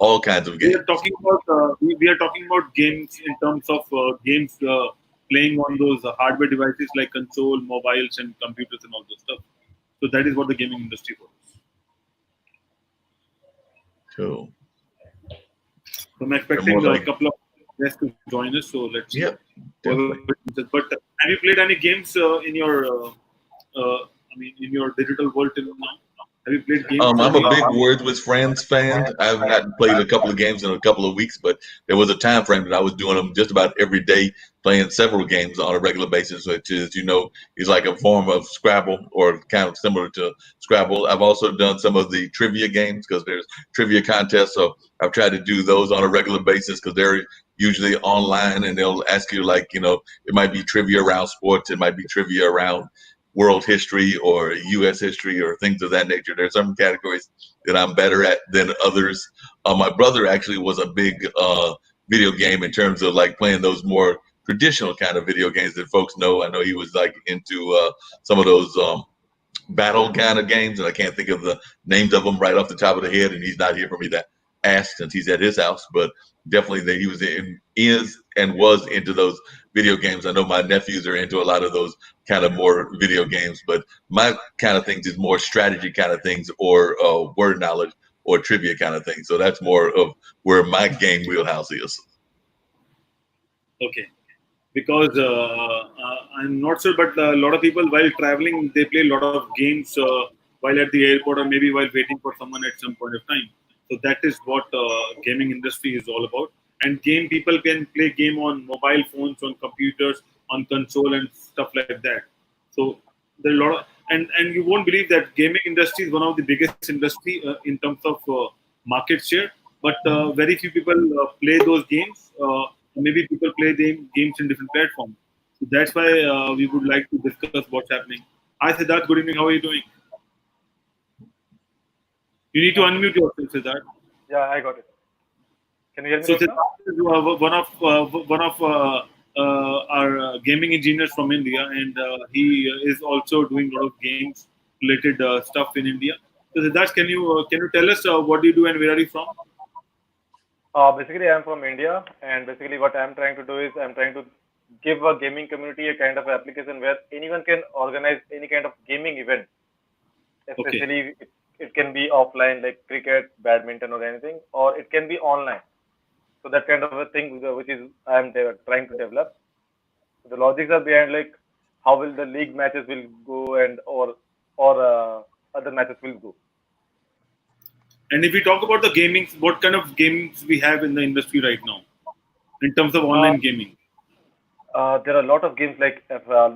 all kinds of games. We are talking about games in terms of games playing on those hardware devices like console, mobiles, and computers and all those stuff. So that is what the gaming industry was. Cool. So I'm expecting a couple of guests to join us. So let's see. Yep, definitely. But have you played any games in your in your digital world till now? Have you played games? I'm a big Words with Friends fan. I've not played a couple of games in a couple of weeks, but there was a time frame that I was doing them just about every day, playing several games on a regular basis, which is, is like a form of Scrabble or kind of similar to Scrabble. I've also done some of the trivia games because there's trivia contests. So I've tried to do those on a regular basis because they're usually online and they'll ask you it might be trivia around sports. It might be trivia around world history or U.S. history or things of that nature. There's some categories that I'm better at than others. My brother actually was a big video game in terms of like playing those more traditional kind of video games that folks know. I know he was like into some of those battle kind of games, and I can't think of the names of them right off the top of the head, and he's not here for me to ask since he's at his house, but definitely that he was into those video games. I know my nephews are into a lot of those kind of more video games, but my kind of things is more strategy kind of things or word knowledge or trivia kind of things. So that's more of where my game wheelhouse is. Okay. Because I'm not sure, but a lot of people while traveling, they play a lot of games while at the airport or maybe while waiting for someone at some point of time. So that is what gaming industry is all about. And people can play game on mobile phones, on computers, on console and stuff like that. So there are a lot of, and you won't believe that gaming industry is one of the biggest industry in terms of market share. But very few people play those games. Maybe people play games in different platforms. So that's why we would like to discuss what's happening. Hi Siddharth, good evening. How are you doing? You need to unmute yourself, Siddharth. Yeah, I got it. Can you hear me? So Siddharth is one of our gaming engineers from India, and he is also doing a lot of games related stuff in India. So Siddharth, can you tell us what do you do and where are you from? Basically, I'm from India, and basically what I'm trying to do is I'm trying to give a gaming community a kind of application where anyone can organize any kind of gaming event. Especially, it can be offline like cricket, badminton, or anything, or it can be online. So that kind of a thing which is I'm trying to develop. The logics are behind like how will the league matches will go and or other matches will go. And if we talk about the gaming, what kind of games we have in the industry right now, in terms of online gaming? There are a lot of games like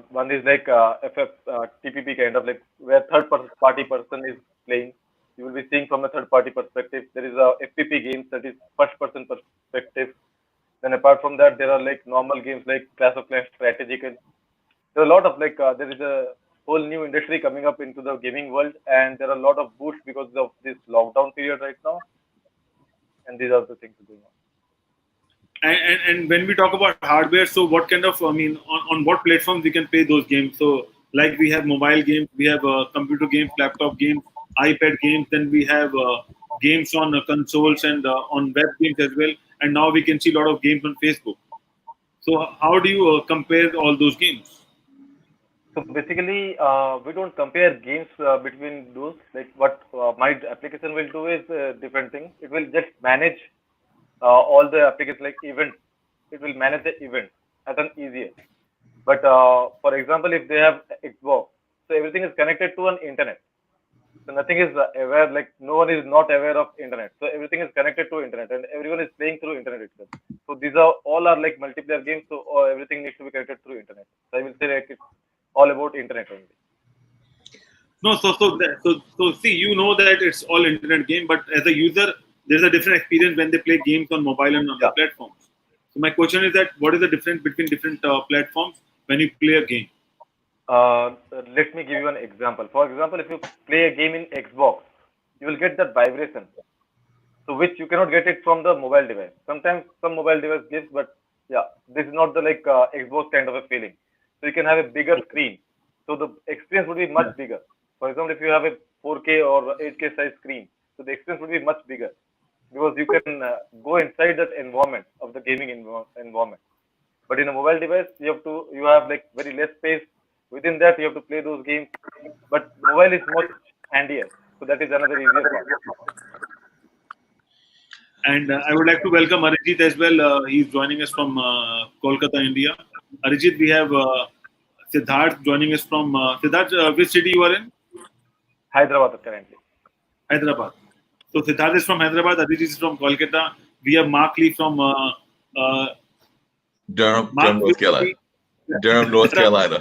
one is like TPP kind of like where third-party person is playing. You will be seeing from a third-party perspective. There is a FPP games that is first-person perspective. Then apart from that, there are like normal games like Clash of Clans strategical. There are a lot of like there is a whole new industry coming up into the gaming world, and there are a lot of boosts because of this lockdown period right now. And these are the things going on. And when we talk about hardware, so what kind of, on what platforms we can play those games? So like we have mobile games, we have computer games, laptop games, iPad games, then we have games on consoles and on web games as well. And now we can see a lot of games on Facebook. So how do you compare all those games? So basically, we don't compare games between those. Like what my application will do is a different thing. It will just manage all the applications like events. It will manage the event as an easier. But for example, if they have Xbox, so everything is connected to an internet. So nothing is aware, like no one is not aware of internet. So everything is connected to internet and everyone is playing through internet itself. So these are all are like multiplayer games. So everything needs to be connected through internet. So I will say like it's all about internet only. No, so see, you know that it's all internet game, but as a user, there's a different experience when they play games on mobile and on other platforms. So my question is that what is the difference between different platforms when you play a game? Let me give you an example. For example, if you play a game in Xbox, you will get that vibration, so which you cannot get it from the mobile device. Sometimes some mobile device gives, but yeah, this is not the like Xbox kind of a feeling. So you can have a bigger screen, so the experience would be much bigger. For example, if you have a 4K or 8K size screen, so the experience would be much bigger. because you can go inside that environment of the gaming environment. But in a mobile device, you have like very less space. Within that, you have to play those games. But mobile is much handier, so that is another easier part. And I would like to welcome Arijit as well. He's joining us from Kolkata, India. Arijit, we have Siddharth joining us from Siddharth. Which city you are in? Hyderabad currently. Hyderabad. So Siddharth is from Hyderabad. Arijit is from Kolkata. We have Mark Lee from Durham, Mark North Carolina. Durham, North Carolina.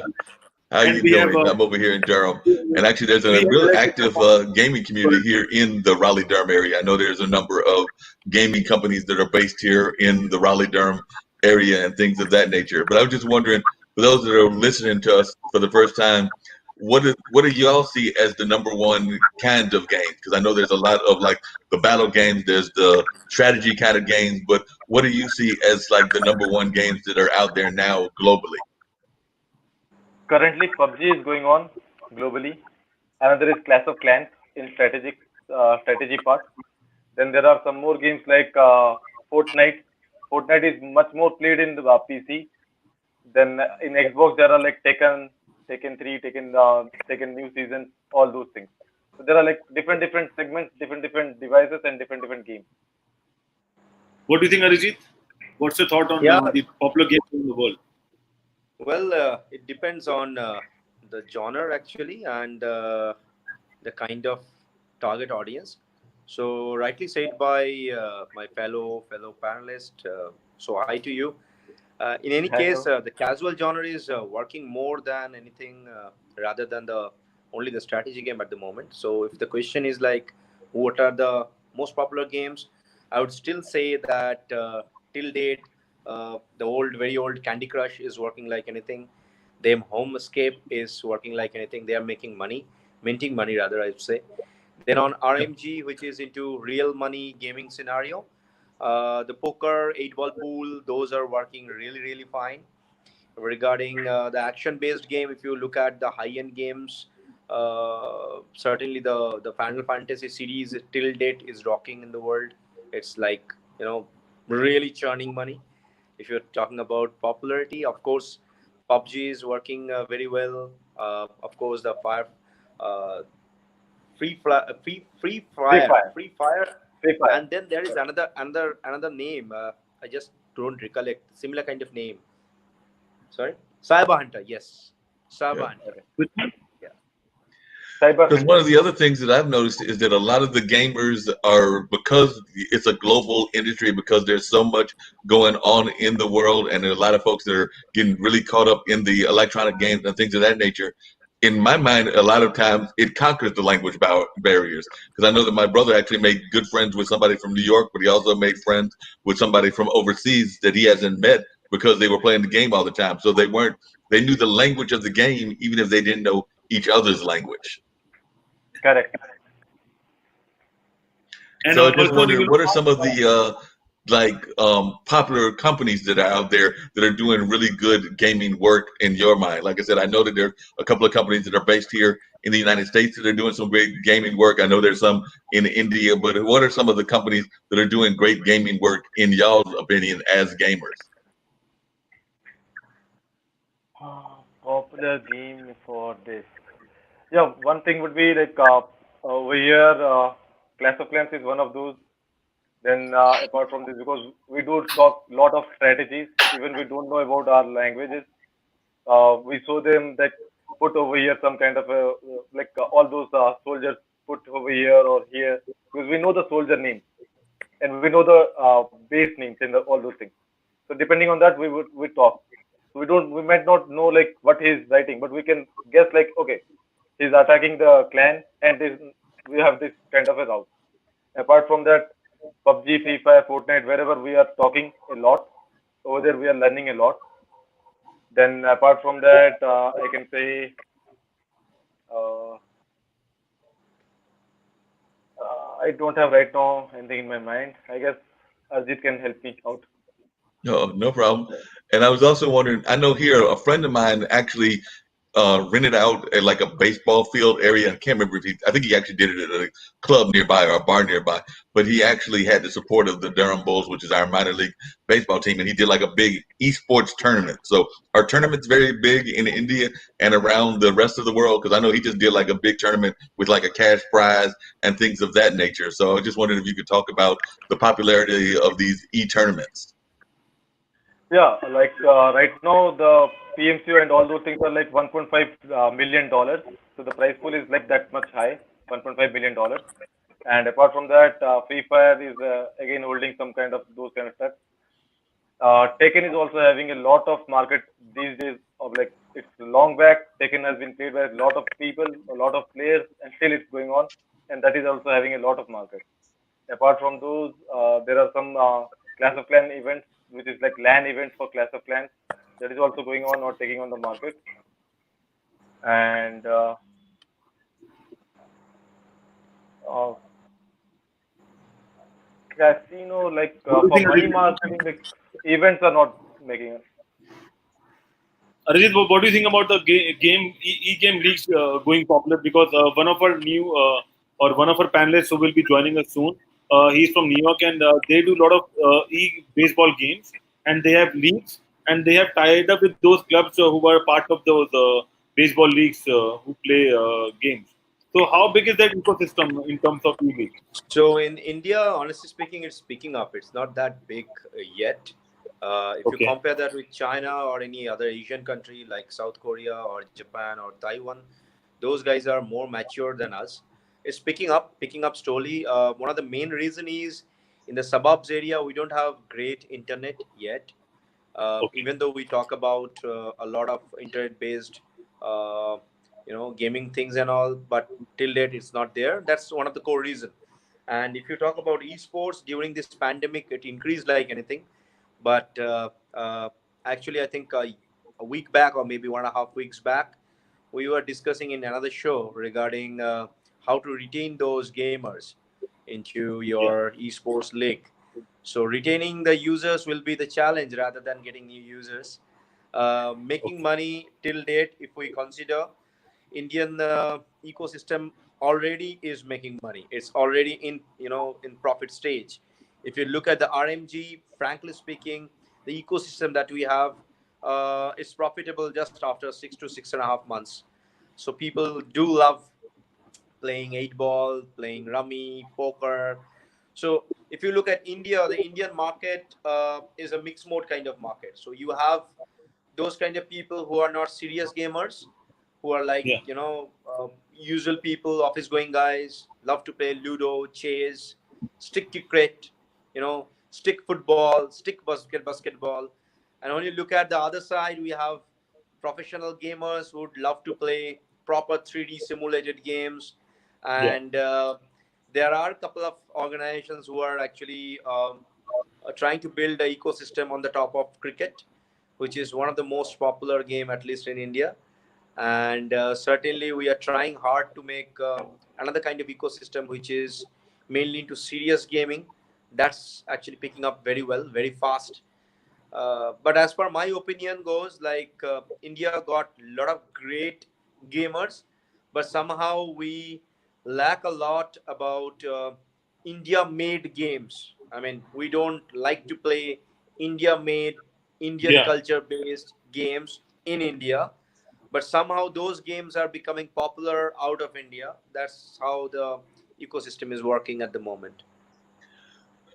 How And you we have, doing? I'm over here in Durham, and actually, there's a real active gaming community here in the Raleigh-Durham area. I know there's a number of gaming companies that are based here in the Raleigh-Durham area and things of that nature. But I was just wondering, for those that are listening to us for the first time, what do y'all see as the number one kind of games? Because I know there's a lot of like the battle games, there's the strategy kind of games, but what do you see as like the number one games that are out there now globally? Currently, PUBG is going on globally. Another is Clash of Clans in strategy part. Then there are some more games like Fortnite. Fortnite is much more played in the PC. Then in Xbox there are like Tekken 3, Tekken new season, all those things. So there are like different segments, different devices, and different games. what do you think, Arijit? What's your thought on Yeah, the popular games in the world? well, it depends on the genre actually and the kind of target audience. So, rightly said by my fellow panelist. So, hi to you. In any case, Hello. the casual genre is working more than anything, rather than the only the strategy game at the moment. So, if the question is like, what are the most popular games, I would still say that till date, the very old Candy Crush is working like anything. Them Home Escape is working like anything. They are making money, minting money rather, I would say. Then on RMG, which is into real money gaming scenario, the poker, 8 ball pool, those are working really fine. Regarding the action-based game, if you look at the high-end games, certainly the Final Fantasy series till date is rocking in the world. It's like, really churning money. If you're talking about popularity, of course, PUBG is working very well. Of course, the fire, uh, Free Fire. free fire, Free Fire. and then there is another name. I just don't recollect similar kind of name. Sorry, Cyber Hunter. Yes, Cyber Hunter. Which Yeah. Cyber Because one Hunter. of the other things that I've noticed is that a lot of the gamers are, because it's a global industry, because there's so much going on in the world, and there are a lot of folks that are getting really caught up in the electronic games and things of that nature. In my mind, a lot of times it conquers the language barriers. Because I know that my brother actually made good friends with somebody from New York, but he also made friends with somebody from overseas that he hasn't met because they were playing the game all the time. So they knew the language of the game, even if they didn't know each other's language. Correct. and So I just also we wondered, will what are some of the popular companies that are out there that are doing really good gaming work in your mind? Like I said, I know that there's a couple of companies that are based here in the United States that are doing some great gaming work. I know there's some in India, but what are some of the companies that are doing great gaming work in y'all's opinion as gamers? Popular game for this. Yeah, one thing would be like over here, Clash of Clans is one of those. Then apart from this, because we do talk lot of strategies, even we don't know about our languages, we show them that put over here some kind of like all those soldiers put over here or here, because we know the soldier names and we know the base names and all those things. So depending on that, we talk. So we might not know like what he's writing, but we can guess like, okay, he's attacking the clan and we have this kind of a route. Apart from that, PUBG, Free Fire, Fortnite, wherever we are talking a lot, over there we are learning a lot. Then apart from that, I can say uh, I don't have right now anything in my mind. I guess Arjit can help me out. No, no problem. And I was also wondering, I know here a friend of mine actually rented out like a baseball field area. I can't remember if I think he actually did it at a club nearby or a bar nearby, but he actually had the support of the Durham Bulls, which is our minor league baseball team, and he did like a big esports tournament. So our tournament's very big in India and around the rest of the world, because I know he just did like a big tournament with like a cash prize and things of that nature. So I just wondered if you could talk about the popularity of these e-tournaments. Yeah, like right now the PMCO and all those things are like 1.5 million dollars. So the prize pool is like that much high, 1.5 million dollars. And apart from that, Free Fire is again holding some kind of those kind of stuff. Taken is also having a lot of market these days. Of like it's long back. Taken has been played by a lot of people, a lot of players, and still it's going on. And that is also having a lot of market. Apart from those, there are some Clash of Clan events, which is like LAN events for Clash of Clans. That is also going on or taking on the market. And uh, casino, like What do for you money think, marketing, like events are not making it. Arijit, what do you think about the e-game leagues going popular? Because one of our new or one of our panelists who will be joining us soon, he's from New York, and they do a lot of e-baseball games, and they have leagues, and they have tied up with those clubs who are part of those baseball leagues who play games. So, how big is that ecosystem in terms of e-league? So in India, honestly speaking, it's picking up. It's not that big yet. If you Okay. compare that with China or any other Asian country like South Korea or Japan or Taiwan, those guys are more mature than us. It's picking up slowly. One of the main reason is in the suburbs area we don't have great internet yet. Okay. Even though we talk about a lot of internet-based, uh, gaming things and all, but till date it's not there. That's one of the core reason. And if you talk about esports during this pandemic, it increased like anything. But actually, I think a week back or maybe 1.5 weeks back, we were discussing in another show regarding how to retain those gamers into Yeah. your esports league. So retaining the users will be the challenge rather than getting new users. Making Okay. money till date, if we consider Indian ecosystem already is making money. It's already in profit stage. If you look at the RMG, frankly speaking, the ecosystem that we have is profitable just after 6 to 6.5 months. So people do love playing 8 ball, playing rummy, poker. So if you look at India, the Indian market is a mixed mode kind of market. So you have those kind of people who are not serious gamers, who are like Yeah. usual people, office going guys, love to play Ludo, chess, stick cricket, stick football, stick basketball. And when you look at the other side, we have professional gamers who would love to play proper 3D simulated games. Yeah. And there are a couple of organizations who are actually trying to build an ecosystem on the top of cricket, which is one of the most popular game, at least in India. And certainly we are trying hard to make another kind of ecosystem which is mainly into serious gaming. That's actually picking up very well, very fast. But as per my opinion goes, like India got a lot of great gamers, but somehow we lack a lot about India-made games. I mean, we don't like to play India-made, Indian Yeah. culture-based games in India, but somehow those games are becoming popular out of India. That's how the ecosystem is working at the moment.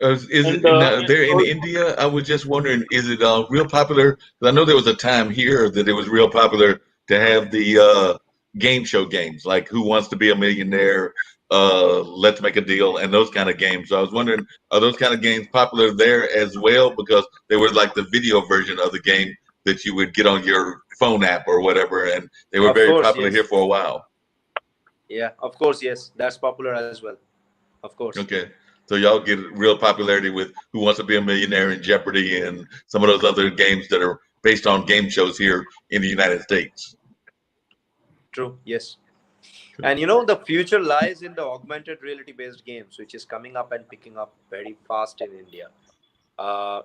Is And it now there in India? I was just wondering, is it real popular? 'Cause I know there was a time here that it was real popular to have the game show games, like Who Wants to Be a Millionaire, Let's Make a Deal, and those kind of games. So I was wondering, are those kind of games popular there as well? Because they were like the video version of the game that you would get on your phone app or whatever, and they were Of very course, popular here yes. for a while. Yeah, of course, yes. That's popular as well. Of course. Okay. So y'all get real popularity with Who Wants to Be a Millionaire and Jeopardy and some of those other games that are based on game shows here in the United States. True, yes. And the future lies in the augmented reality based games, which is coming up and picking up very fast in India.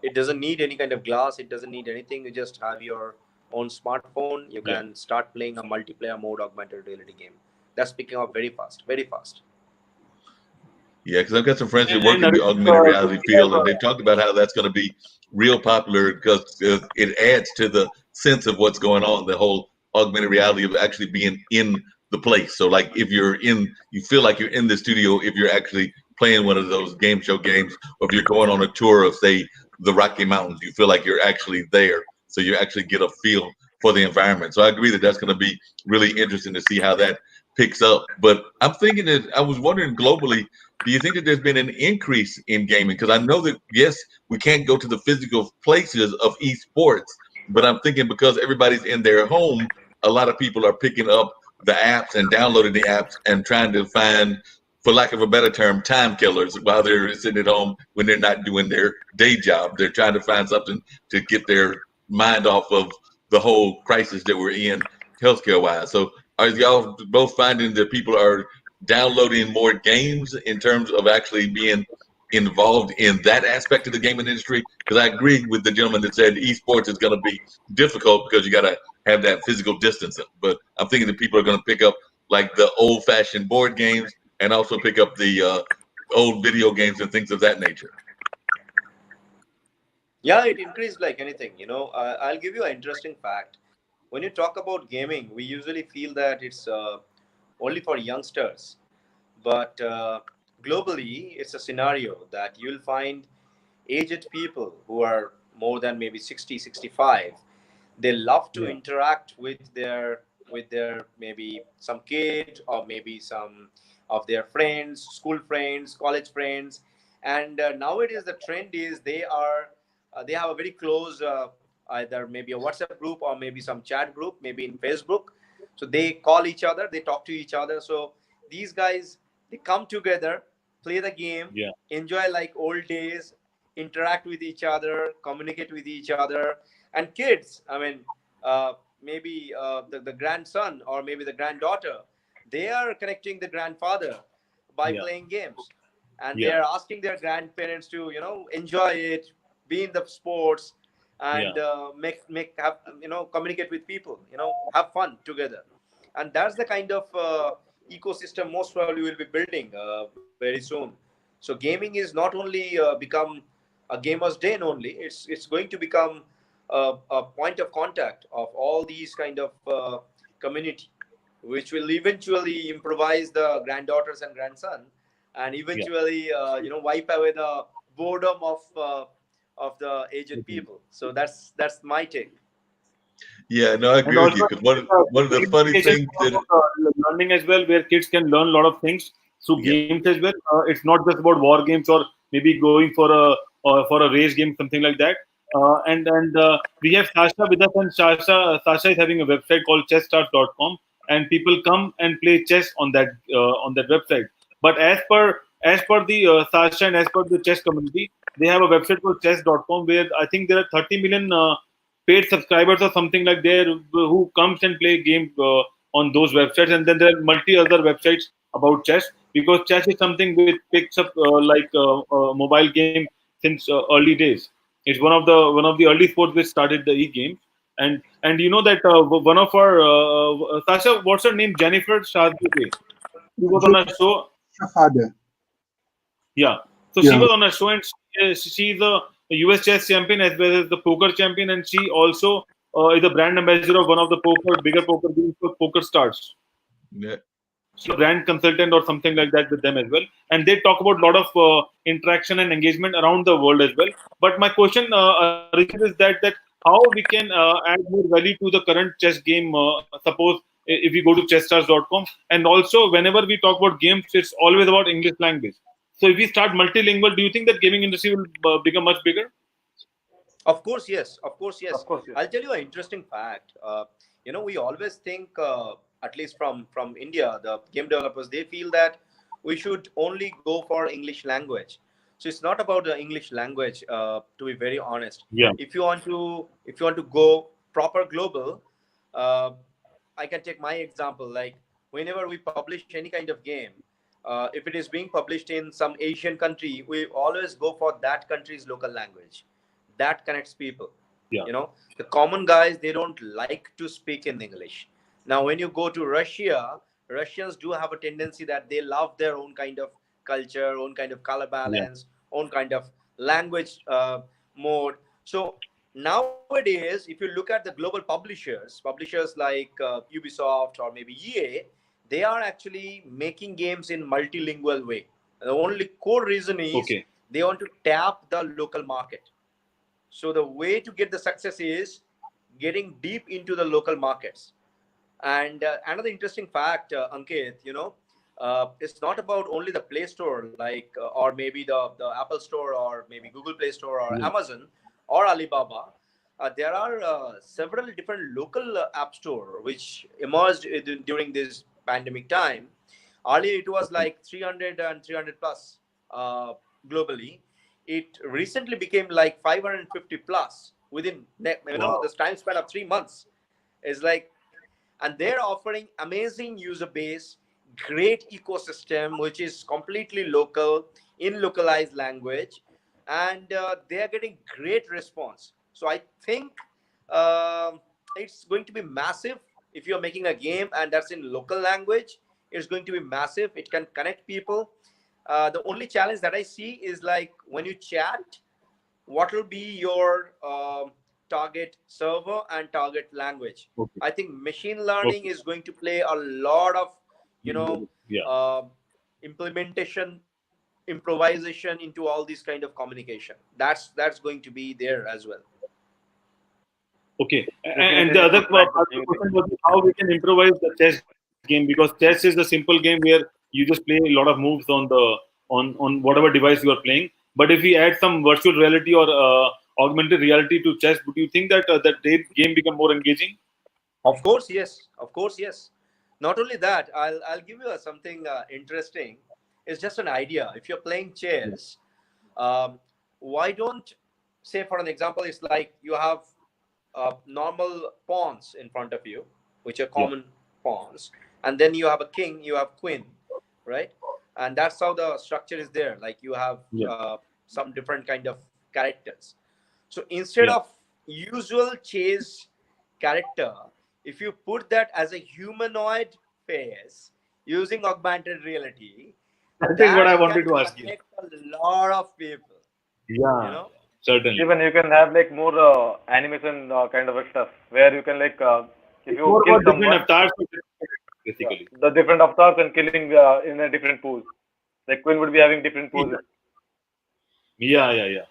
It doesn't need any kind of glass, it doesn't need anything. You just have your on smartphone, you can start playing a multiplayer mode augmented reality game. That's picking up very fast, very fast. Yeah, because I've got some friends who And work in the augmented reality we have, field, and they've talked about how that's going to be real popular because it adds to the sense of what's going on. The whole augmented reality of actually being in the place. So, like, if you're in, you feel like you're in the studio if you're actually playing one of those game show games, or if you're going on a tour of, say, the Rocky Mountains, you feel like you're actually there. So you actually get a feel for the environment. So I agree that that's going to be really interesting to see how that picks up. But I'm thinking that I was wondering globally, do you think that there's been an increase in gaming? Because I know that, yes, we can't go to the physical places of esports, but I'm thinking because everybody's in their home, a lot of people are picking up the apps and downloading the apps and trying to find, for lack of a better term, time killers while they're sitting at home when they're not doing their day job. They're trying to find something to get their mind off of the whole crisis that we're in healthcare wise. So are y'all both finding that people are downloading more games in terms of actually being involved in that aspect of the gaming industry? Because I agree with the gentleman that said esports is going to be difficult because you got to have that physical distancing. But I'm thinking that people are going to pick up like the old fashioned board games and also pick up the old video games and things of that nature. Yeah, it increased like anything. I'll give you an interesting fact. When you talk about gaming, we usually feel that it's only for youngsters. But globally, it's a scenario that you'll find aged people who are more than maybe 60, 65. They love to interact with their maybe some kid or maybe some of their friends, school friends, college friends. And nowadays the trend is they have a very close either maybe a WhatsApp group or maybe some chat group, maybe in Facebook. So they call each other, they talk to each other. So these guys, they come together, play the game, enjoy like old days, interact with each other, communicate with each other. And kids, I mean, maybe the grandson or maybe the granddaughter, they are connecting the grandfather by playing games, and they are asking their grandparents to enjoy it, be in the sports, and make have communicate with people, have fun together. And that's the kind of ecosystem most probably will be building very soon. So gaming is not only become a gamer's den only, it's going to become a point of contact of all these kind of community, which will eventually improvise the granddaughters and grandson, and eventually wipe away the boredom of the aged people. So that's my take. Yeah, no, I And agree with you also, because one of the funny gamification things that learning as well, where kids can learn a lot of things through games as well. It's not just about war games or maybe going for a race game, something like that. And we have Sasha with us, and Sasha is having a website called chessstars.com, and people come and play chess on that website. But as per the Sasha and as per the chess community, they have a website called chess.com where I think there are 30 million paid subscribers or something like there who comes and play game on those websites. And then there are multi other websites about chess, because chess is something which picks up like mobile game since early days. It's one of the early sports which started the e-game. And you know that one of our Sasha, what's her name? Jennifer Shazway. She was on a show. Father. Yeah. So she was on a show, and she's a US chess champion as well as the poker champion, and she also is a brand ambassador of one of the bigger poker games called Poker Stars. yeah, She's a brand consultant or something like that with them as well, and they talk about a lot of interaction and engagement around the world as well. But my question, Arijit, is that how we can add more value to the current chess game. Suppose if we go to chessstars.com, and also whenever we talk about games, it's always about English language. So if we start multilingual, do you think that gaming industry will become much bigger? Of course, yes. Of course, yes. Of course, yes. I'll tell you an interesting fact. We always think, at least from India, the game developers, they feel that we should only go for English language. So it's not about the English language. To be very honest, Yeah. if you want to go proper global, uh, I can take my example. Like whenever we publish any kind of game, if it is being published in some Asian country, we always go for that country's local language. That connects people. You know, the common guys, they don't like to speak in English. Now, when you go to Russia, Russians do have a tendency that they love their own kind of culture, own kind of color balance, own kind of language mode. So nowadays, if you look at the global publishers like Ubisoft or maybe EA, they are actually making games in multilingual way. The only core reason is they want to tap the local market. So the way to get the success is getting deep into the local markets. And another interesting fact, Ankit, you know, it's not about only the Play Store, like or maybe the Apple Store or maybe Google Play Store or Amazon or Alibaba. There are several different local app store which emerged during this pandemic time. Earlier, it was like 300 and 300 plus globally. It recently became like 550 plus within the time span of 3 months. Is like, and they're offering amazing user base, great ecosystem which is completely local in localized language, and they are getting great response. So I think it's going to be massive. If you're making a game and that's in local language, it's going to be massive. It can connect people. The only challenge that I see is like when you chat, what will be your target server and target language. I think machine learning is going to play a lot of, you know, implementation, improvisation into all these kind of communication. That's going to be there as well. Okay, and the other question was how we can improvise the chess game, because chess is a simple game where you just play a lot of moves on the on whatever device you are playing. But if we add some virtual reality or augmented reality to chess, would you think that that game become more engaging? Of course, yes. Of course, yes. Not only that, I'll give you something interesting. It's just an idea. If you're playing chess, why don't, say for an example, it's like you have normal pawns in front of you, which are common pawns, and then you have a king, you have queen, right? And that's how the structure is there. Like you have some different kind of characters. So instead of usual chess character, if you put that as a humanoid face using augmented reality, That is what I wanted to ask you. connect a lot of people. Yeah, You know, certainly. Even you can have like more animation kind of stuff where you can like if you kill Different someone, avatars, basically. the different avatars and killing in a different pose. Like Queen would be having different poses. Yeah.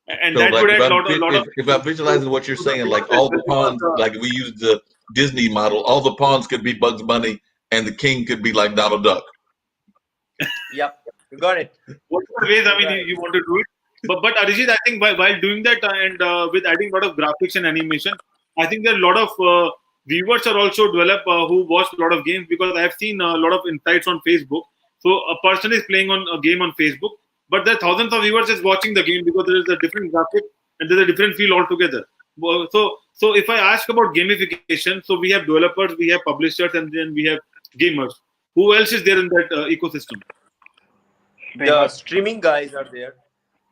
And So that like would add lot of. if I'm visualizing what you're saying, like all the pawns, like we use the Disney model, all the pawns could be Bugs Bunny and the king could be like Donald Duck. yep, you got it. Whatever ways, I mean, you want to do it. But Arijit, I think while doing that and with adding a lot of graphics and animation, I think there are a lot of viewers are also develop who watch a lot of games, because I have seen a lot of insights on Facebook. So a person is playing on a game on Facebook, but there are thousands of viewers is watching the game because there is a different graphic and there's a different feel altogether. So if I ask about gamification, so we have developers, we have publishers, and then we have gamers. Who else is there in that ecosystem? The streaming guys are there.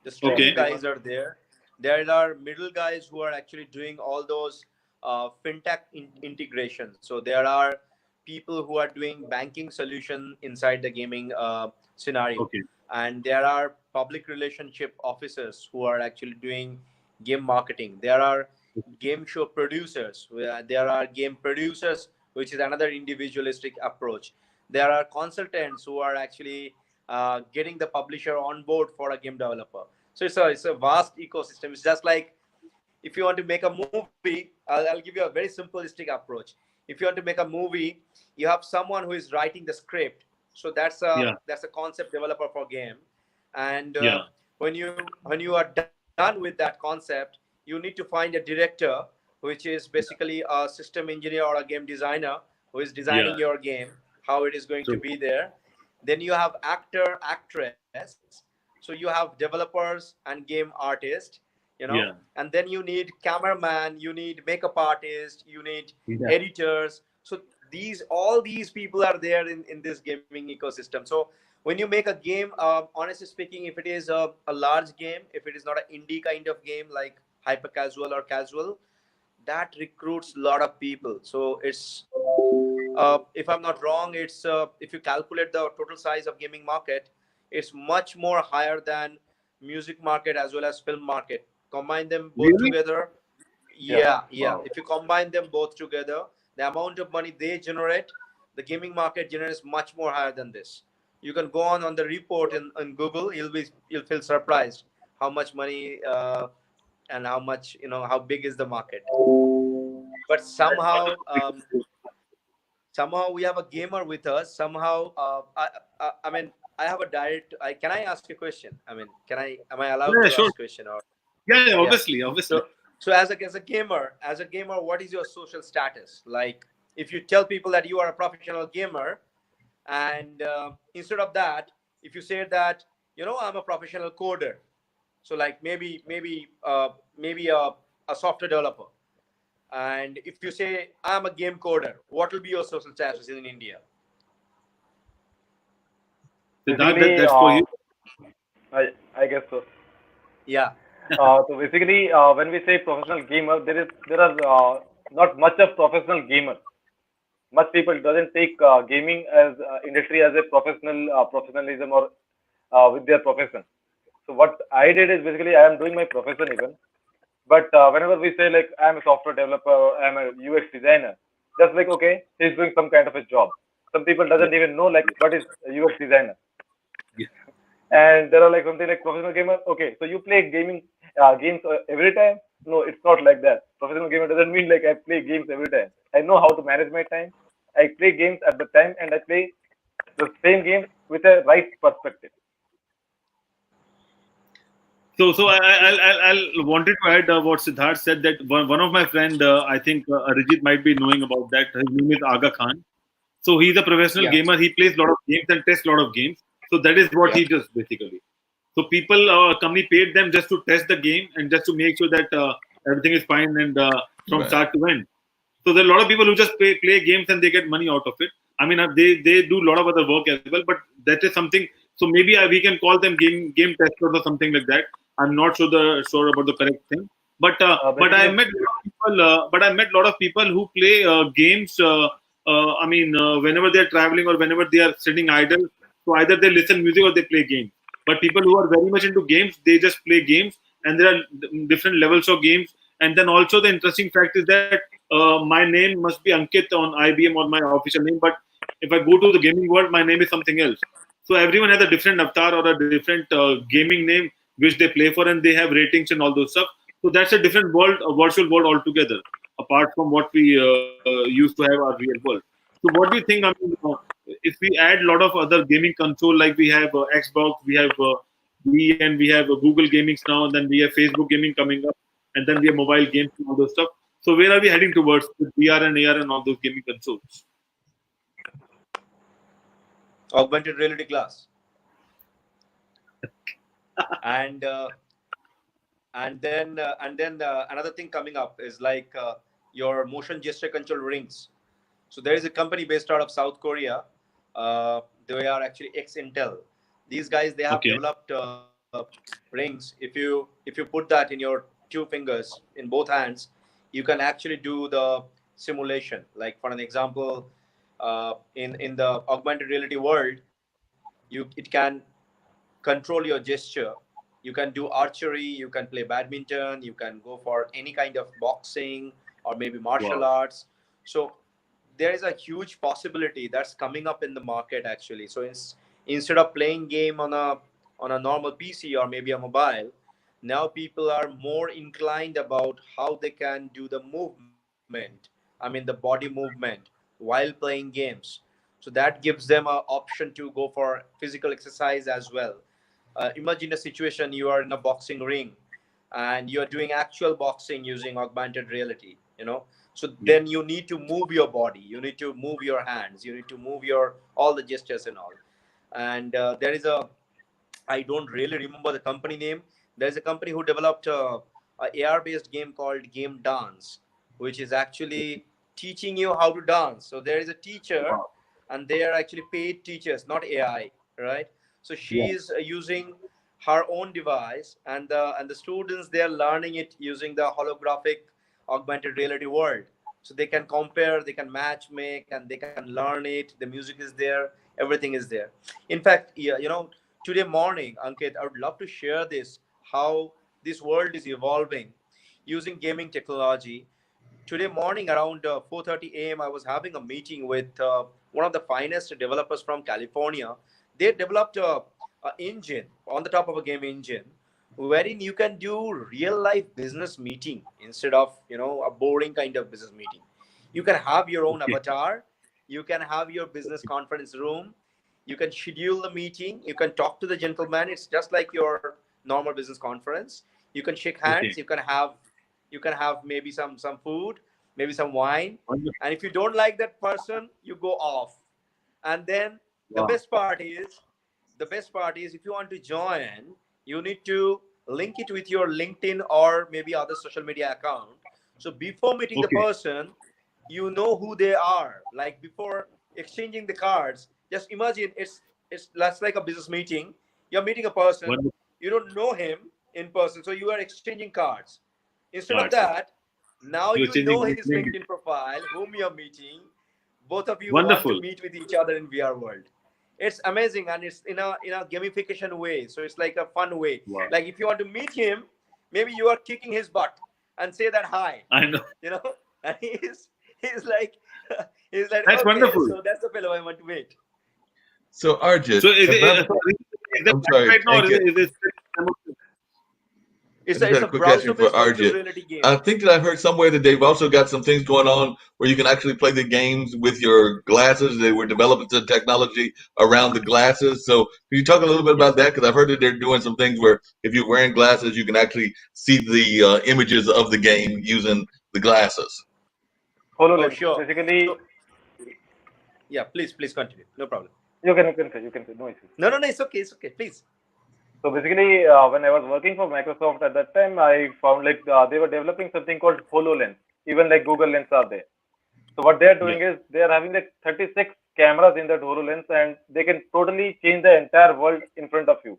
The streaming Okay. guys are there. There are middle guys who are actually doing all those fintech integration. So there are people who are doing banking solution inside the gaming scenario. Okay. And there are public relationship officers who are actually doing game marketing. There are game show producers. There are game producers, which is another individualistic approach. There are consultants who are actually getting the publisher on board for a game developer. So it's a vast ecosystem. It's just like if you want to make a movie, I'll give you a very simplistic approach. If you want to make a movie, you have someone who is writing the script. So that's a concept developer for game. And when you are done with that concept, you need to find a director, which is basically a system engineer or a game designer who is designing your game, how it is going to be there. Then you have actor, actress. So you have developers and game artists, and then you need cameraman, you need makeup artist, you need editors. So all these people are there in this gaming ecosystem. So when you make a game, honestly speaking, if it is a large game, if it is not an indie kind of game like hyper casual or casual, that recruits a lot of people. So it's if I'm not wrong, it's if you calculate the total size of gaming market, it's much more higher than music market as well as film market. Combine them both Really? together. Yeah. Yeah. Wow. If you combine them both together, the amount of money they generate, the gaming market generates much more higher than this. You can go on the report in Google. You'll feel surprised how much money and how much, how big is the market. But somehow we have a gamer with us. Somehow, I mean, I have a direct. Can I ask a question? I mean, am I allowed Yeah, to sure. ask question or? Yeah, Yeah. obviously. So as a gamer, what is your social status? Like, if you tell people that you are a professional gamer, and instead of that, if you say that, I'm a professional coder, so like maybe a software developer, and if you say I'm a game coder, what will be your social status in India? Siddharth, Basically, that's for you. I guess so. Yeah. So basically, when we say professional gamer, there are not much of professional gamers. Much people doesn't take gaming as industry as a professionalism or with their profession. So what I did is basically I am doing my profession even. But whenever we say like I'm a software developer, I'm a UX designer, just like okay, he's doing some kind of a job. Some people Yeah. doesn't even know like what is a UX designer. Yeah. And there are like something like professional gamer. Okay, so you play gaming games every time? No, it's not like that. Professional gamer doesn't mean like I play games every time. I know how to manage my time. I play games at the time, and I play the same game with a right perspective. So I'll wanted to add what Siddharth said, that one of my friend, I think Arijit might be knowing about that. His name is Aga Khan. So he's a professional Yeah. gamer. He plays a lot of games and tests a lot of games. So that is what Yeah. he does basically. So people, company paid them just to test the game and just to make sure that everything is fine and from Right. start to end. So there are a lot of people who just play games and they get money out of it. I mean, they do a lot of other work as well, but that is something. So maybe we can call them game testers or something like that. I'm not sure about the correct thing. But I Basically, met a lot of people. But I met a lot of people who play games. I mean, whenever they're traveling or whenever they are sitting idle, so either they listen music or they play games. But people who are very much into games, they just play games, and there are different levels of games. And then also the interesting fact is that my name must be Ankit on IBM or my official name, but if I go to the gaming world, my name is something else. So everyone has a different avatar or a different gaming name which they play for, and they have ratings and all those stuff. So that's a different world, a virtual world altogether, apart from what we used to have our real world. So what do you think? I mean, if we add a lot of other gaming console, like we have Xbox, we have Wii, and we have Google Gamings now, and then we have Facebook Gaming coming up, and then we have mobile games and all those stuff. So where are we heading towards with VR and AR and all those gaming consoles? Augmented reality glass. and and then another thing coming up is like your motion gesture control rings. So there is a company based out of South Korea. They are actually ex Intel. These guys, they have Okay. developed rings. If you put that in your two fingers in both hands, you can actually do the simulation. Like for an example, in the augmented reality world, it can control your gesture. You can do archery, you can play badminton, you can go for any kind of boxing or maybe martial Wow. arts. So there is a huge possibility that's coming up in the market actually. So instead of playing game on a normal PC or maybe a mobile, now people are more inclined about how they can do the movement. I mean the body movement while playing games. So that gives them an option to go for physical exercise as well. Imagine a situation, you are in a boxing ring and you are doing actual boxing using augmented reality. So Yeah. then you need to move your body, you need to move your hands, you need to move your all the gestures and all. And there is a, I don't really remember the company name. There's a company who developed a AR based game called Game Dance, which is actually teaching you how to dance. So there is a teacher, Wow. and they are actually paid teachers, not AI, right? So Yeah. she is using. her own device, and the students, they are learning it using the holographic augmented reality world. So they can compare, they can match make, and they can learn it. The music is there, everything is there. In fact, yeah, today morning, Ankit, I would love to share this, how this world is evolving using gaming technology. Today morning around 4:30 a.m. I was having a meeting with one of the finest developers from California. They developed a engine on the top of a game engine, wherein you can do real life business meeting instead of a boring kind of business meeting. You can have your own Okay. avatar, you can have your business conference room, you can schedule the meeting, you can talk to the gentleman. It's just like your normal business conference. You can shake hands, Okay. you can have maybe some food, maybe some wine. Wonderful. And if you don't like that person, you go off. And then the Wow. best part is the best part is if you want to join, you need to link it with your LinkedIn or maybe other social media account. So before meeting the Okay. person, you know who they are. Like before exchanging the cards, just imagine it's less like a business meeting. You're meeting a person, Wonderful. you don't know him in person, so you are exchanging cards. Instead of Cards. that, now You're you know changing his LinkedIn. LinkedIn profile, whom you're meeting. Both of you want to Wonderful. meet with each other in VR world. It's amazing, and it's in a gamification way. So it's like a fun way. Wow. Like if you want to meet him, maybe you are kicking his butt and say that hi. I know. And he's like he's like, That's okay, wonderful. so that's the fellow I want to meet. So Arjit, So is if it, I'm, is that I'm sorry, right now, or Ankit, is it I It's a, just it's had a a quick question browser for based virtual Arjit. reality game. I think that I heard somewhere that they've also got some things going on where you can actually play the games with your glasses. They were developing the technology around the glasses. So can you talk a little bit Yes. about that? Because I've heard that they're doing some things where if you're wearing glasses, you can actually see the images of the game using the glasses. Oh, HoloLens. sure. Basically, So yeah, please continue. No problem. you can say, no issues. No, it's okay. It's okay. Please. So basically, when I was working for Microsoft at that time, I found like they were developing something called HoloLens. Even like Google Lens are there. So what they are Yeah. doing is they are having like 36 cameras in that HoloLens, and they can totally change the entire world in front of you.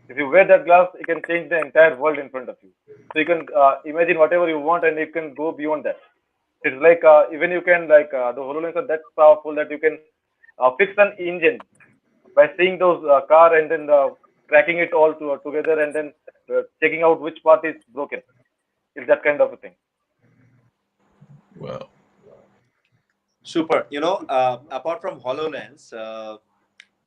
If you wear that glass, it can change the entire world in front of you. So you can imagine whatever you want, and you can go beyond that. It's like even you can like the HoloLens are that powerful that you can fix an engine by seeing those car and then tracking it all together and then checking out which part is broken. It's that kind of a thing. Wow. Super. Apart from HoloLens,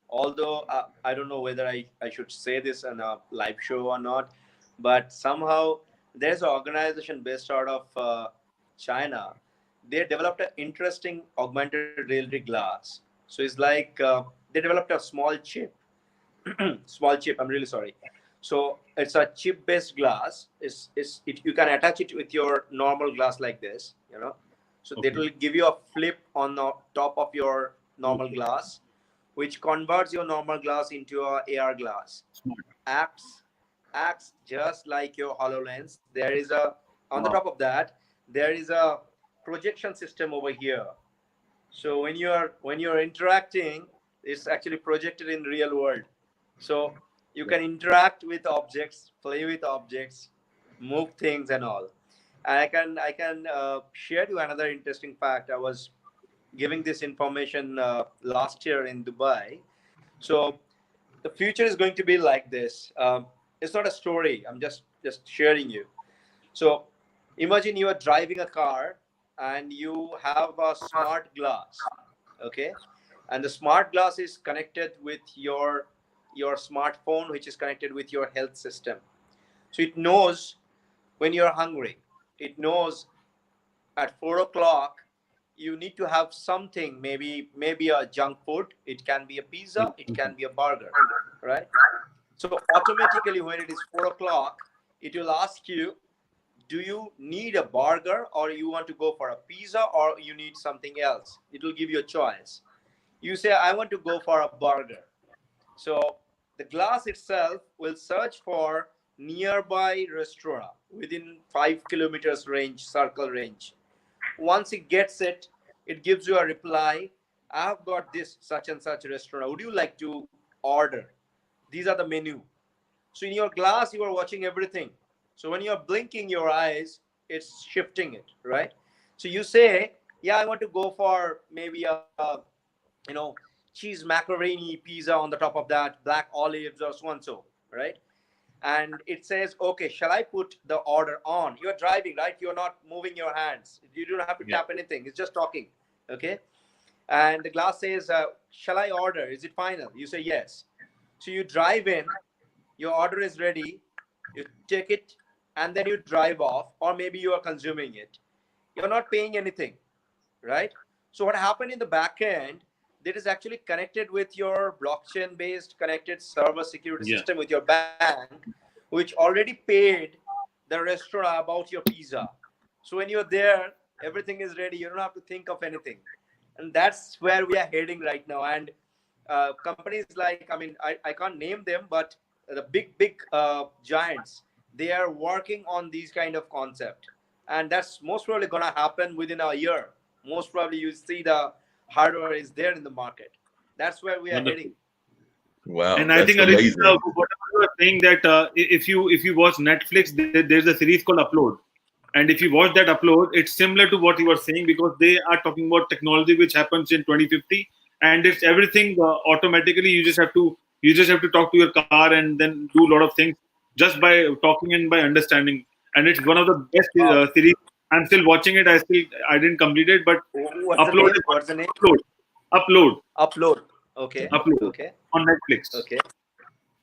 although I don't know whether I should say this on a live show or not, but somehow there's an organization based out of China. They developed an interesting augmented reality glass. So it's like they developed a small chip. Small chip. I'm really sorry. So it's a chip-based glass. You can attach it with your normal glass like this. So that Okay. will give you a flip on the top of your normal Okay. glass, which converts your normal glass into a AR glass. Smart. Acts just like your HoloLens. There is a on the Wow. top of that there is a projection system over here. So when you're interacting, it's actually projected in real world. So you can interact with objects, play with objects, move things and all. And I can share you another interesting fact. I was giving this information last year in Dubai. So the future is going to be like this. It's not a story. I'm just sharing you. So imagine you are driving a car and you have a smart glass, okay? And the smart glass is connected with your smartphone, which is connected with your health system. So it knows when you're hungry. It knows at 4 o'clock you need to have something, maybe a junk food. It can be a pizza, it can be a burger, right? So automatically when it is 4 o'clock, it will ask you, do you need a burger or you want to go for a pizza or you need something else? It will give you a choice. You say, I want to go for a burger. So the glass itself will search for nearby restaurant within 5 kilometers range, circle range. Once it gets it, it gives you a reply. I have got this such and such restaurant. Would you like to order? These are the menu. So in your glass, you are watching everything. So when you're blinking your eyes, it's shifting it, right? So you say, yeah, I want to go for maybe a, you know, cheese macaroni pizza on the top of that, black olives or so and so, right? And it says, okay, shall I put the order on? You're driving, right? You're not moving your hands. You don't have to Yeah. tap anything. It's just talking, okay? And the glass says, shall I order? Is it final? You say yes. So you drive in, your order is ready, you take it, and then you drive off, or maybe you are consuming it. You're not paying anything, right? So what happened in the back end, that is actually connected with your blockchain based connected server security Yeah. system with your bank, which already paid the restaurant about your pizza. So when you're there, everything is ready, you don't have to think of anything. And that's where we are heading right now. And companies like, I mean, I can't name them, but the big giants, they are working on these kind of concept, and that's most probably going to happen within a year. Most probably you see the hardware is there in the market. That's where we are heading. Wonderful. Wow, And I that's think Arijit, amazing. whatever you are saying that if you watch Netflix, there's a series called Upload, and if you watch that Upload, it's similar to what you are saying because they are talking about technology which happens in 2050, and it's everything automatically. You just have to talk to your car and then do a lot of things just by talking and by understanding. And it's one of the best Wow. series. I'm still watching it. I didn't complete it, but What's the Upload name? is What's the name? upload, upload, Upload. Okay. upload Okay. on Netflix. Okay.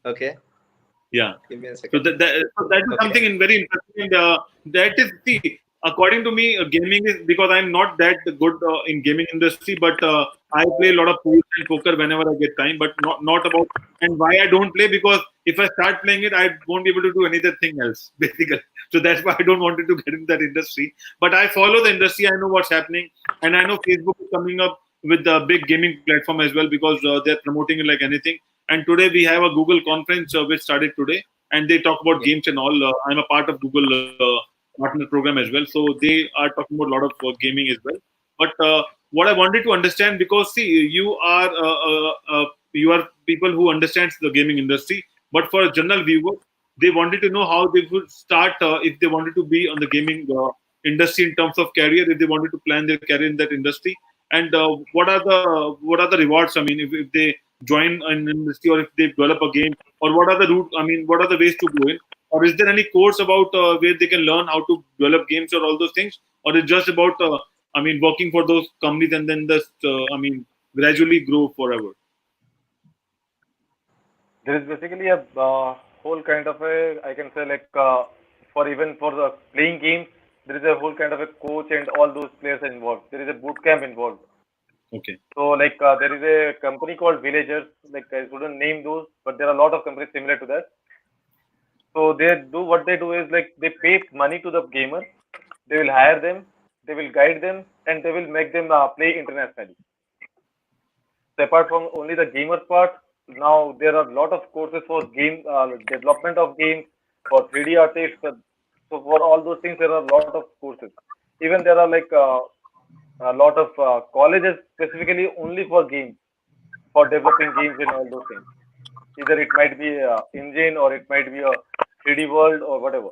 Okay. Yeah. Give me a So second. that is Okay. something very interesting. And that is, see, according to me, gaming is because I'm not that good in gaming industry, but I play a lot of pool and poker whenever I get time. But not about, and why I don't play, because if I start playing it, I won't be able to do anything else basically. So that's why I don't want to get in that industry. But I follow the industry. I know what's happening, and I know Facebook is coming up with the big gaming platform as well because they're promoting it like anything. And today we have a Google conference which started today, and they talk about Yeah. games and all. I'm a part of Google partner program as well, so they are talking about a lot of gaming as well. But what I wanted to understand, because see, you are people who understands the gaming industry, but for a general viewer, they wanted to know how they would start if they wanted to be on the gaming industry in terms of career, if they wanted to plan their career in that industry, and what are the rewards? I mean, if they join an industry or if they develop a game, or what are the route? I mean, what are the ways to go in? Or is there any course about where they can learn how to develop games or all those things? Or it's just about, I mean, working for those companies and then just, I mean, gradually grow forever? There is basically a whole kind of a, I can say, like for even for the playing games, there is a whole kind of a coach and all those players involved. There is a boot camp involved. Okay. So like there is a company called Villagers. Like I shouldn't name those, but there are a lot of companies similar to that. So they do what they do is like they pay money to the gamers. They will hire them. They will guide them, and they will make them play internationally. So apart from only the gamers part, now there are a lot of courses for game development of games, for 3D artists. So for all those things, there are a lot of courses. Even there are like a lot of colleges specifically only for games, for developing games and all those things. Either it might be a engine or it might be a 3D world or whatever.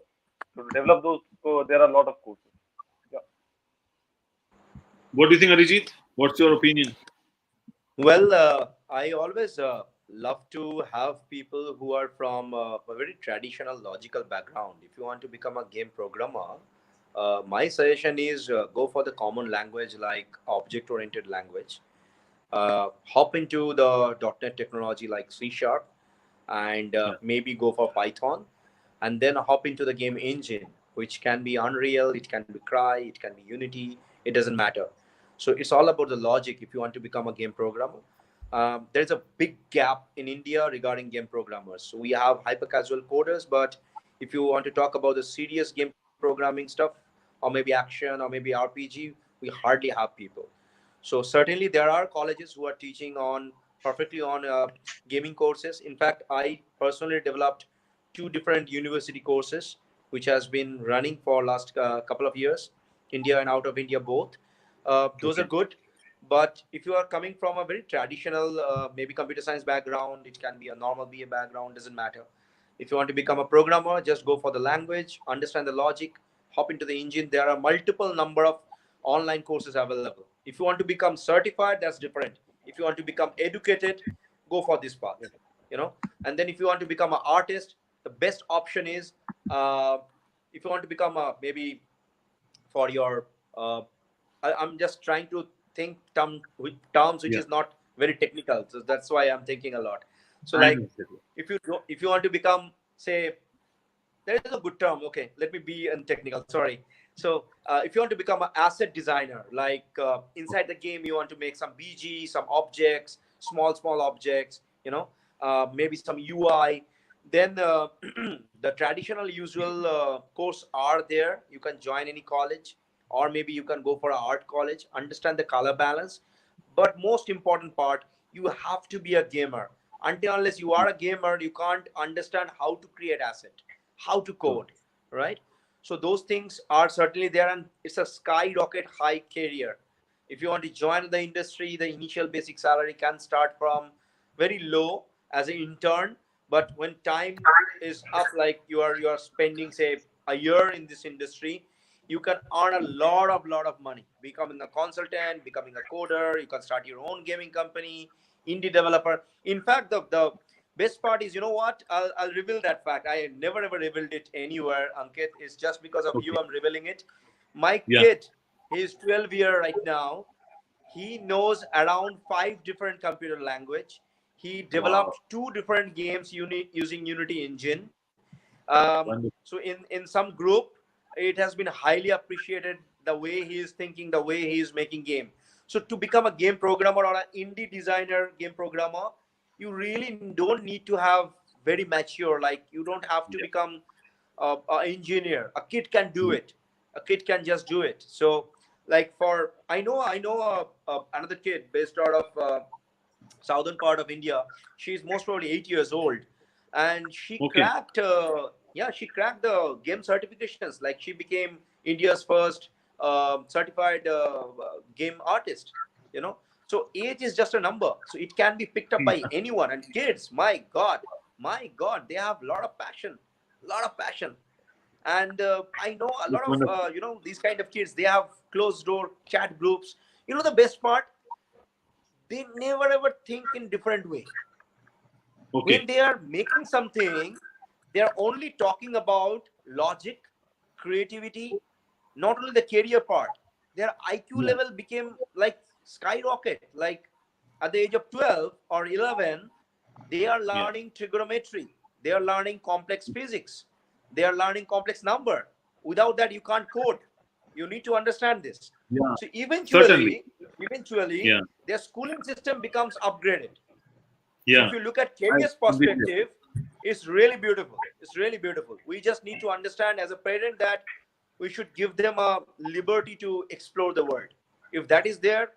So to develop those, so there are a lot of courses. Yeah. What do you think, Arijit? What's your opinion? Well, I always love to have people who are from a very traditional logical background. If you want to become a game programmer, my suggestion is go for the common language like object oriented language. Hop into the .NET technology like C Sharp, and Yeah. maybe go for Python, and then hop into the game engine, which can be Unreal, it can be Cry, it can be Unity, it doesn't matter. So it's all about the logic if you want to become a game programmer. There's a big gap in India regarding game programmers. So we have hyper casual coders, but if you want to talk about the serious game programming stuff, or maybe action, or maybe RPG, we hardly have people. So certainly there are colleges who are teaching on perfectly on gaming courses. In fact, I personally developed two different university courses which has been running for last couple of years, India and out of India both. Those are Okay. good. But if you are coming from a very traditional, maybe computer science background, it can be a normal BA background, doesn't matter. If you want to become a programmer, just go for the language, understand the logic, hop into the engine. There are multiple number of online courses available. If you want to become certified, that's different. If you want to become educated, go for this path. And then if you want to become an artist, the best option is, if you want to become maybe for your I'm just trying to think terms which is not very technical, so that's why I'm thinking a lot. So like, if you want to become, say, there is a good term, okay, let me be technical, sorry. So if you want to become an asset designer, like inside the game you want to make some BG, some objects, small objects, maybe some UI, then the traditional usual course are there. You can join any college, or maybe you can go for an art college, understand the color balance. But most important part, you have to be a gamer. Until unless you are a gamer, you can't understand how to create asset, how to code, right? So those things are certainly there, and it's a skyrocket high career. If you want to join the industry, the initial basic salary can start from very low as an intern, but when time is up, like you are spending, say, a year in this industry, you can earn a lot of money, becoming a consultant, becoming a coder. You can start your own gaming company, indie developer. In fact, the best part is, you know what, I'll reveal that fact. I never ever revealed it anywhere, Ankit. It's just because of you I'm revealing it. My kid, he's 12 years right now. He knows around 5 different computer language. He developed 2 different games using Unity engine. So in some group, it has been highly appreciated, the way he is thinking, the way he is making game. So to become a game programmer or an indie designer game programmer, you really don't need to have very mature, like you don't have to become an engineer. A kid can do it. A kid can just do it. So like, for I know another kid based out of southern part of India. She's most probably 8 years old, and she cracked she cracked the game certifications. Like, she became India's first certified game artist. So age is just a number, so it can be picked up by anyone. And kids, my god, they have a lot of passion. And I know a lot of these kind of kids, they have closed door chat groups. The best part, they never ever think in different way. When they are making something, they are only talking about logic, creativity, not only the career part. Their IQ level became like skyrocket. Like, at the age of 12 or 11, they are learning trigonometry. They are learning complex physics. They are learning complex number. Without that, you can't code. You need to understand this. So eventually, their schooling system becomes upgraded. So if you look at career's perspective, it's really beautiful. We just need to understand as a parent that we should give them a liberty to explore the world. If that is there,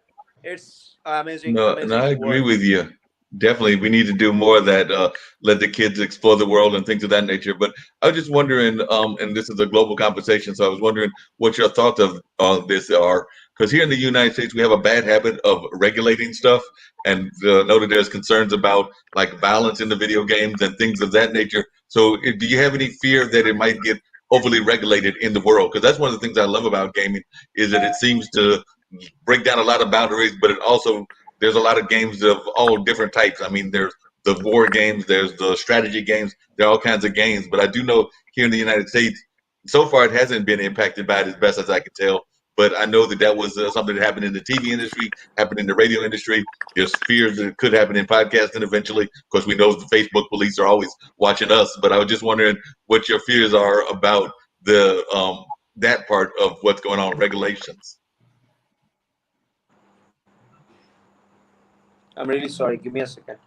it's amazing. No, and I agree with you. Definitely, we need to do more of that. Let the kids explore the world and things of that nature. But I was just wondering, and this is a global conversation, so I was wondering what your thoughts of this are. Because here in the United States, we have a bad habit of regulating stuff, and know that there's concerns about like violence in the video games and things of that nature. So, do you have any fear that it might get overly regulated in the world? Because that's one of the things I love about gaming, is that it seems to break down a lot of boundaries, but it also, there's a lot of games of all different types. I mean, there's the war games, there's the strategy games, there are all kinds of games. But I do know here in the United States, so far it hasn't been impacted by it as best as I can tell. But I know that was something that happened in the TV industry, happened in the radio industry. There's fears that it could happen in podcasting eventually. Of course, we know the Facebook police are always watching us. But I was just wondering what your fears are about the that part of what's going on, regulations. I'm really sorry. Give me a second.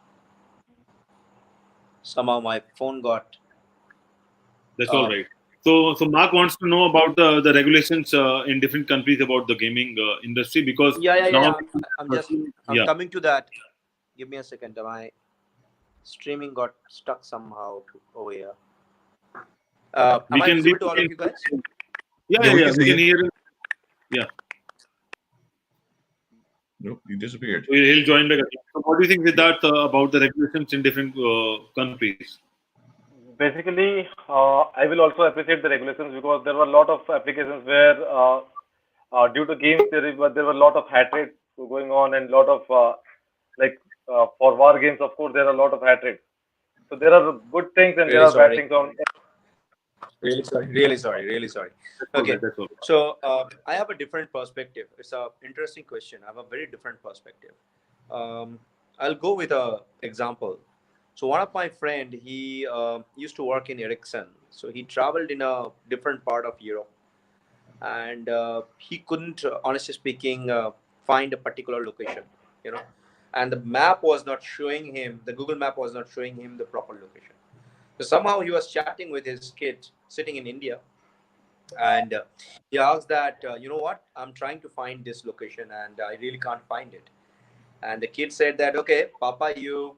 Somehow my phone got. That's all right. So Mark wants to know about the regulations in different countries about the gaming industry, because now I'm coming to that. Give me a second. My streaming got stuck somehow over here. Am I visible to all of you guys? Yeah, we can hear it. Yeah. Nope, you disappeared. He'll join back again. So what do you think, Siddharth, about the regulations in different countries? basically, I will also appreciate the regulations because there were a lot of applications where, due to games, there were a lot of hat rates going on and lot of like for war games, of course, there are a lot of hat rates. So there are good things and there Really are bad sorry. things on. Really sorry. Really sorry. Really sorry. That's all Okay. right. That's all. So I have a different perspective. It's a interesting question. I have a very different perspective. Um, I'll go with a example. So one of my friend, he used to work in Ericsson. So he traveled in a different part of Europe, and he couldn't, honestly speaking, find a particular location. You know, and the map was not showing him. The Google Map was not showing him the proper location. So somehow he was chatting with his kid sitting in India, and he asked that, you know what, I'm trying to find this location and I really can't find it. And the kid said that, okay, Papa, you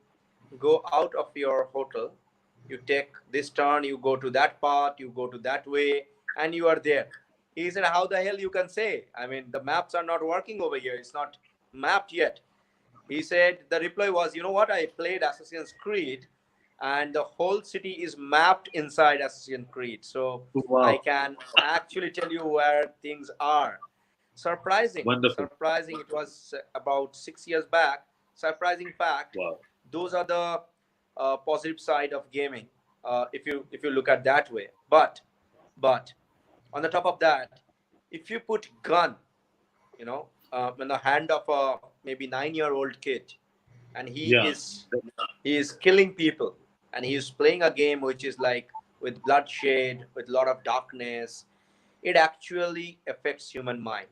go out of your hotel, you take this turn, you go to that part, you go to that way, and you are there. He said, how the hell you can say? I mean, the maps are not working over here. It's not mapped yet. He said, the reply was, you know what, I played Assassin's Creed and the whole city is mapped inside Assassin's Creed. So I Wow. can actually tell you where things are. Surprising, Wonderful. surprising. It was about 6 years back. Surprising fact. Wow. Those are the positive side of gaming, if you look at that way. But on the top of that, if you put gun, in the hand of a maybe 9-year-old kid, and Yeah. he is killing people, and he is playing a game which is like with bloodshed, with a lot of darkness, it actually affects human mind.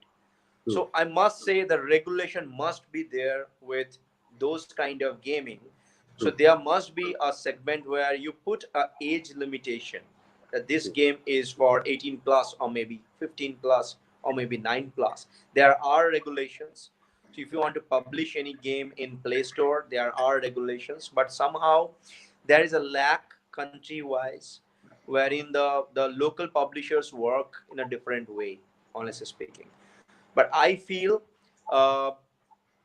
True. So I must say the regulation must be there with those kind of gaming. So True. there must be a segment where you put a age limitation that this True. game is for 18 plus or maybe 15 plus or maybe 9 plus. There are regulations. So if you want to publish any game in Play Store, there are regulations, but somehow there is a lack country wise wherein the local publishers work in a different way, honestly speaking. But I feel uh,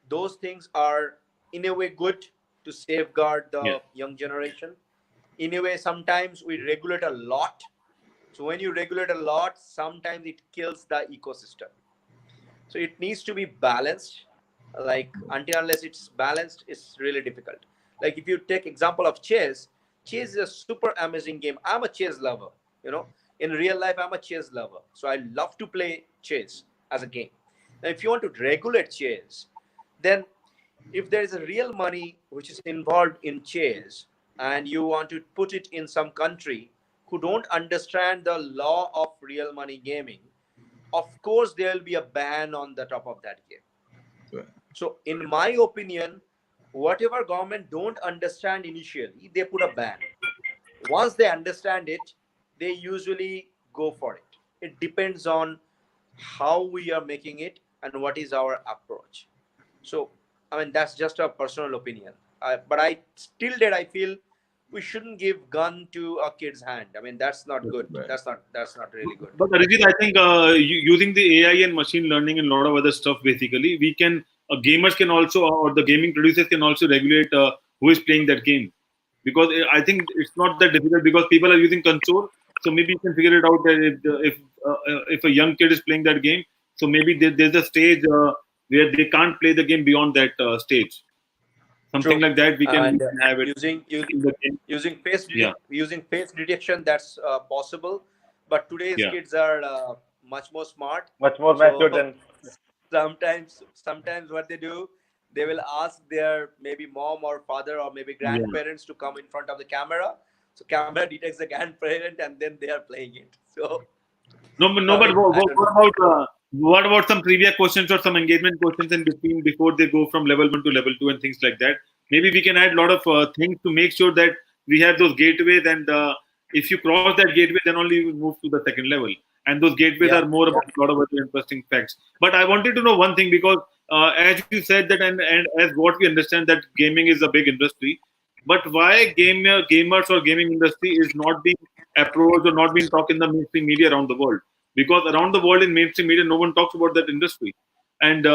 those things are in a way good to safeguard Yeah. the young generation. In a way, sometimes we regulate a lot. So when you regulate a lot, sometimes it kills the ecosystem. So it needs to be balanced. Like until unless it's balanced, it's really difficult. Like if you take example of chess, chess is a super amazing game. I'm a chess lover. You know, in real life, I'm a chess lover. So I love to play chess as a game. Now, if you want to regulate chess, then if there is a real money which is involved in chess, and you want to put it in some country who don't understand the law of real money gaming, of course there will be a ban on the top of that game. Right. So in my opinion, whatever government don't understand initially, they put a ban. Once they understand it, they usually go for it. It depends on how we are making it and what is our approach. So I mean, that's just a personal opinion. But I feel we shouldn't give gun to a kid's hand. I mean, that's not good. Right. That's not really good. But Arijit, I think using the AI and machine learning and a lot of other stuff, basically, we can gamers can also, or the gaming producers can also regulate who is playing that game, because I think it's not that difficult because people are using console, so maybe you can figure it out that if a young kid is playing that game, so maybe there's a stage where they can't play the game beyond that stage, something True. like that. We And can have it using in the game. Yeah, using face detection, that's possible. But today's yeah, kids are much more smart. Much more So matured than. sometimes what they do, they will ask their maybe mom or father or maybe yeah. grandparents to come in front of the camera. So camera detects the grandparent and then they are playing it. So No, I but mean, I don't know. what about some trivia questions or some engagement questions in between before they go from level 1 to level 2 and things like that? Maybe we can add a lot of things to make sure that we have those gateways, and if you cross that gateway, then only you move to the second level. And those gateways Yeah, are more about a lot of other interesting facts. But I wanted to know one thing, because as you said that, and as what we understand, that gaming is a big industry. But why gamers or gaming industry is not being approached or not being talked in the mainstream media around the world? Because around the world in mainstream media, no one talks about that industry. And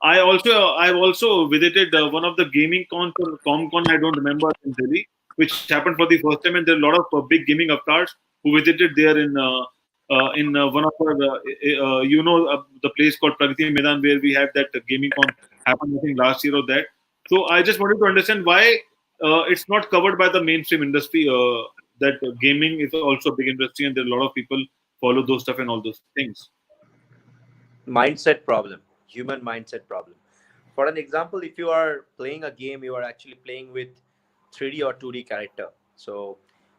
I've also visited one of the gaming cons or ComCon, I don't remember, in Delhi. which happened for the first time, and there are a lot of big gaming avatars who visited there in one of our, the place called Pragati Maidan, where we had that gaming con happen, I think last year or that. So I just wanted to understand why it's not covered by the mainstream industry. That gaming is also a big industry, and there are a lot of people follow those stuff and all those things. Mindset problem, human mindset problem. For an example, if you are playing a game, you are actually playing with 3D or 2D character. So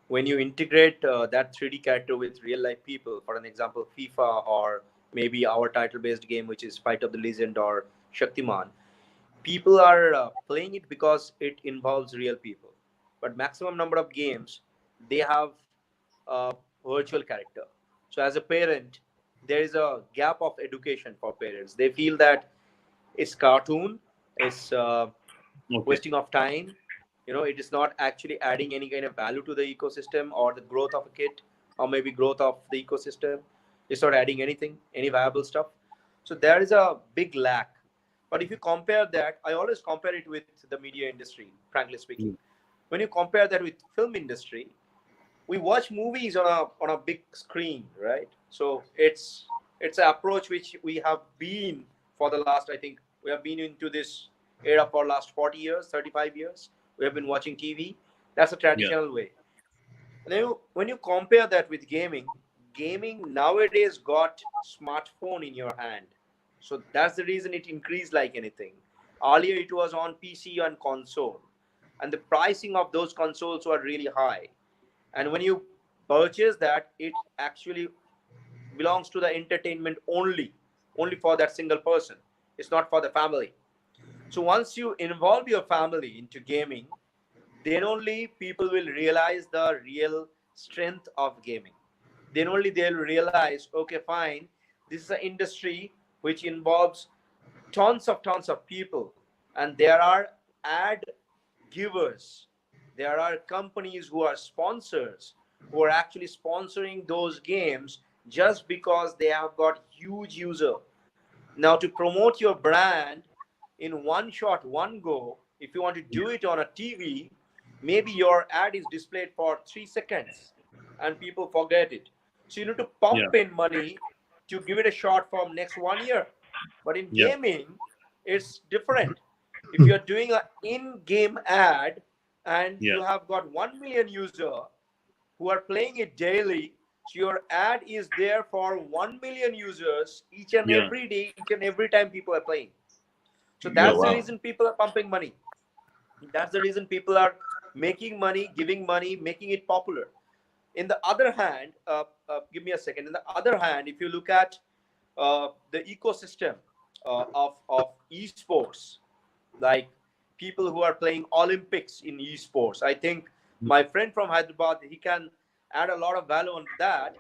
when you integrate that 3D character with real life people, for an example, FIFA, or maybe our title based game, which is Fight of the Legend or Shaktiman, people are playing it because it involves real people. But maximum number of games, they have a virtual character. So as a parent, there is a gap of education for parents. They feel that it's cartoon, it's Okay. wasting of time. It is not actually adding any kind of value to the ecosystem or the growth of a kid, or maybe growth of the ecosystem. It's not adding anything, any viable stuff. So there is a big lack. But if you compare that, I always compare it with the media industry, frankly speaking. When you compare that with film industry, we watch movies on a big screen, right? So it's an approach which we have been for the last, I think we have been into this era for last 40 years, 35 years. We have been watching TV. That's a Yeah. traditional way. And then when you compare that with gaming nowadays got smartphone in your hand. So that's the reason it increased like anything. Earlier it was on PC and console, and the pricing of those consoles were really high. And when you purchase that, it actually belongs to the entertainment only for that single person. It's not for the family. So once you involve your family into gaming, then only people will realize the real strength of gaming. Then only they'll realize, okay, fine, this is an industry which involves tons of people, and there are ad givers, there are companies who are sponsors, who are actually sponsoring those games just because they have got huge user. Now, to promote your brand in one shot, one go, if you want to do it on a TV, maybe your ad is displayed for 3 seconds and people forget it. So you need to Yeah. pump in money to give it a shot for next 1 year. But in Yeah. gaming, it's different. If you're doing an in-game ad and Yeah. you have got 1 million user who are playing it daily, so your ad is there for 1 million users each and Yeah. every day, each and every time people are playing. So Yeah, that's the wow. reason people are pumping money. That's the reason people are making money, giving money, making it popular. In the other hand, give me a second. In the other hand, if you look at the ecosystem of esports, like people who are playing Olympics in esports, I think my friend from Hyderabad, he can add a lot of value on that.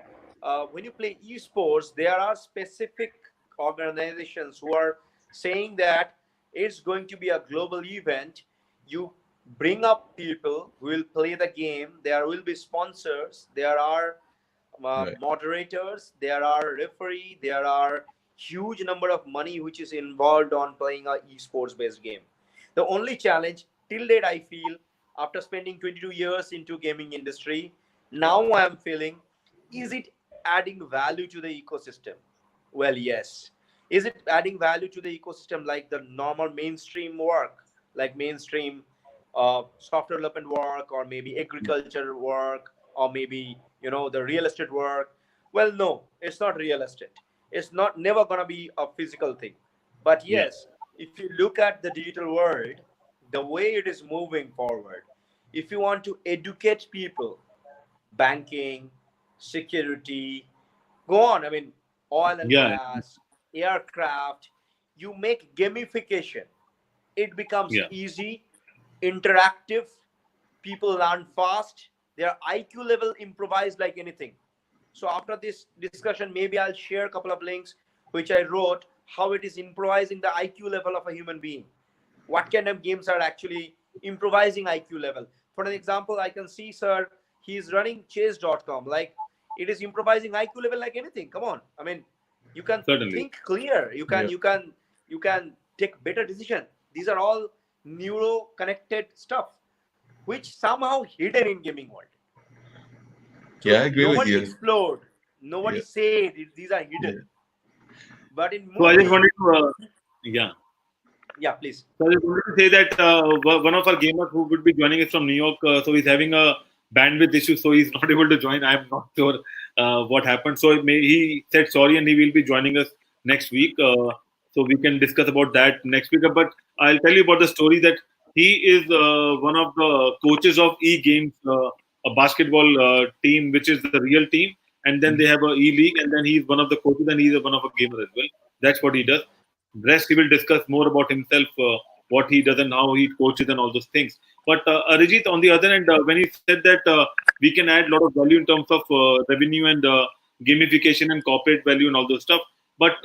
When you play esports, there are specific organizations who are saying that it's going to be a global event. You bring up people who will play the game. There will be sponsors. There are Right. moderators. There are referee. There are huge number of money which is involved on playing a esports based game. The only challenge till date, I feel, after spending 22 years into gaming industry, now I am feeling, is it adding value to the ecosystem? Well, yes. Is it adding value to the ecosystem like the normal mainstream work, like mainstream software development work, or maybe agriculture work, or maybe the real estate work? Well, no, it's not real estate. It's not never gonna be a physical thing. But Yeah. yes, if you look at the digital world, the way it is moving forward, if you want to educate people, banking, security, go on. I mean, oil and Yeah. gas, aircraft, you make gamification. It becomes Yeah. easy, interactive, people learn fast, their IQ level improvised like anything. So after this discussion, maybe I'll share a couple of links which I wrote, how it is improvising the IQ level of a human being. What kind of games are actually improvising IQ level? For an example, I can see, sir, he's running chess.com. Like, it is improvising IQ level like anything. Come on. I mean, you can Certainly. think clear. Yeah. You can take better decision. These are all neuro connected stuff. which somehow hidden in gaming world. Yeah, So I agree with nobody you. explored, Yeah, nobody said these are yeah. hidden. But in So I just movie, wanted to, yeah. yeah, please. So I just wanted to say that one of our gamers who would be joining us from New York, so he's having a bandwidth issue, so he's not able to join. I'm not sure what happened. So he said sorry, and he will be joining us next week. So we can discuss about that next week. But I'll tell you about the story that he is one of the coaches of E Games, a basketball team, which is the real team, and then they have a E League, and then he's one of the coaches, and he's one of a gamer as well. That's what he does. Rest he will discuss more about himself, what he does and how he coaches and all those things. But Arijit, on the other hand, when he said that we can add a lot of value in terms of revenue and gamification and corporate value and all those stuff, but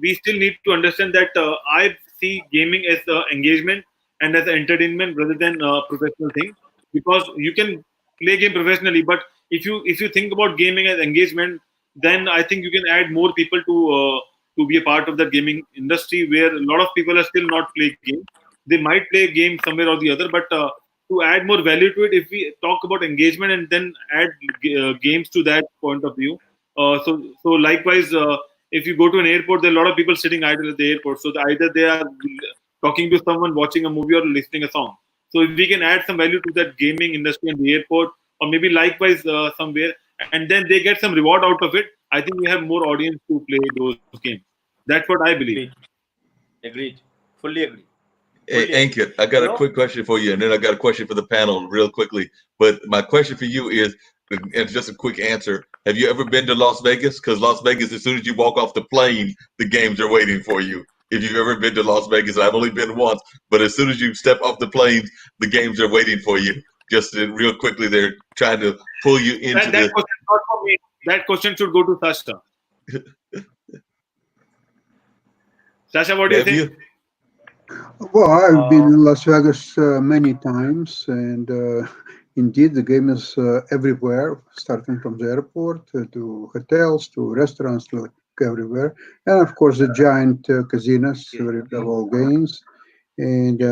we still need to understand that I see gaming as engagement and as entertainment rather than professional thing, because you can play game professionally, but if you think about gaming as engagement, then I think you can add more people to be a part of the gaming industry, where a lot of people are still not playing games. They might play games somewhere or the other, but to add more value to it, if we talk about engagement and then add games to that point of view, so likewise, if you go to an airport, there are a lot of people sitting idle at the airport. So either they are talking to someone, watching a movie, or listening a song. So if we can add some value to that gaming industry in the airport, or maybe likewise somewhere, and then they get some reward out of it, I think we have more audience to play those games. That's what I believe. Agreed. Agreed. Fully agree. Hey, Fully agree. Ankit, I got You a know, quick question for you, and then I got a question for the panel real quickly. But my question for you is, and it's just a quick answer. Have you ever been to Las Vegas? Because Las Vegas, as soon as you walk off the plane, the games are waiting for you. If you've ever been to Las Vegas, I've only been once, but as soon as you step off the plane, the games are waiting for you. Just real quickly, they're trying to pull you into That the. question is not for me. That question should go to Sasha. Sasha, what do you Have think? you? Well, I've been Uh, in Las Vegas many times, and indeed the game is everywhere, starting from the airport to hotels to restaurants, like everywhere. And of course, the giant casinos where you have all games. And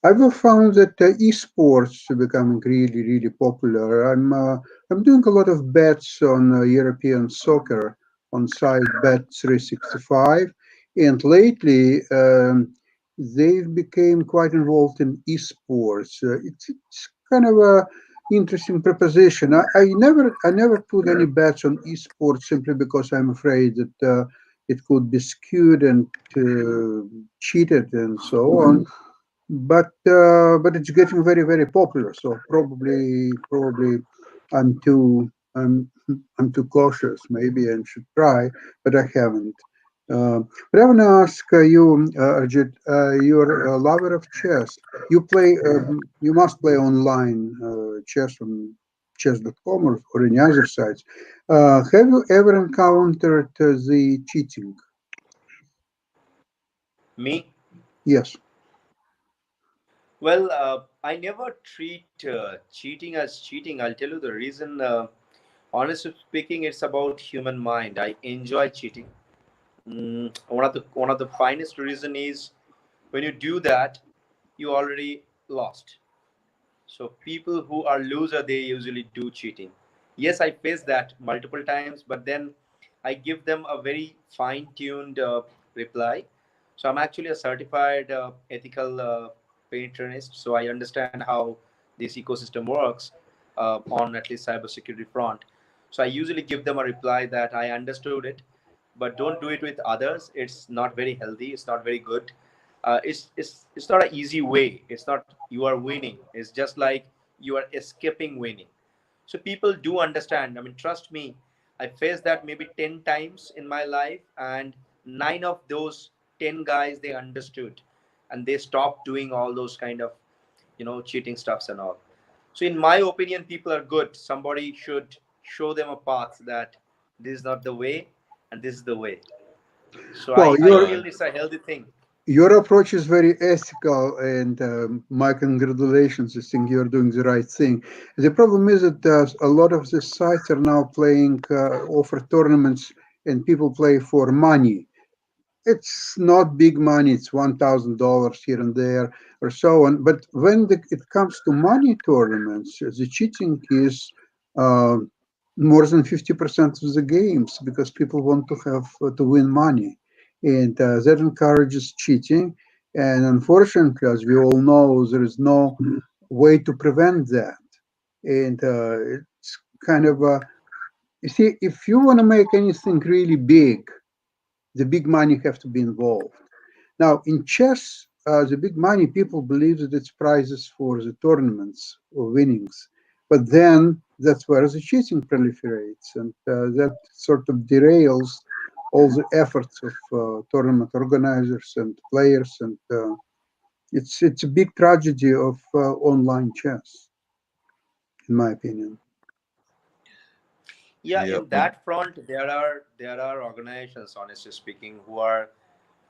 I've found that esports are becoming really, really popular. I'm doing a lot of bets on European soccer on site Bet365, and lately they've become quite involved in esports. It's kind of a interesting proposition. I never put any bets on esports simply because I'm afraid that it could be skewed and cheated and so on, but it's getting very, very popular. So probably I'm too I'm I'm too cautious. Maybe I should try, but I haven't. But I want to ask you, Arjit, you're a lover of chess. You must play online chess on chess.com or any other sites. Have you ever encountered the cheating? me. Yes. Well, I never treat cheating as cheating. I'll tell you the reason. Honestly speaking, it's about human mind. I enjoy cheating. One of the finest reason is when you do that, you already lost. So people who are loser, they usually do cheating. Yes, I face that multiple times, but then I give them a very fine-tuned reply. So I'm actually a certified ethical penetranist, so I understand how this ecosystem works on at least cybersecurity front. So I usually give them a reply that I understood it, but don't do it with others. It's not very healthy. It's not very good. It's not an easy way. It's not you are winning. It's just like you are escaping winning. So people do understand. I mean, trust me, I faced that maybe 10 times in my life, and nine of those 10 guys, they understood and they stopped doing all those kind of, cheating stuffs and all. So in my opinion, people are good. Somebody should show them a path that this is not the way and this is the way. So Well, I feel it's a healthy thing. your approach is very ethical, and my congratulations. I think you're doing the right thing. The problem is that a lot of the sites are now playing offer tournaments, and people play for money. it's not big money. It's $1,000 here and there or so on. But when it comes to money tournaments, the cheating is uh, more than 50% of the games because people want to have to win money, and that encourages cheating. And unfortunately, as we all know, there is no way to prevent that. And it's kind of you see, if you want to make anything really big, the big money have to be involved. Now, in chess, the big money, people believe that it's prizes for the tournaments or winnings. But then that's where the cheating proliferates, and that sort of derails all the efforts of tournament organizers and players. And it's a big tragedy of online chess, in my opinion. Yeah, Yeah. in that front, there are organizations, honestly speaking, who are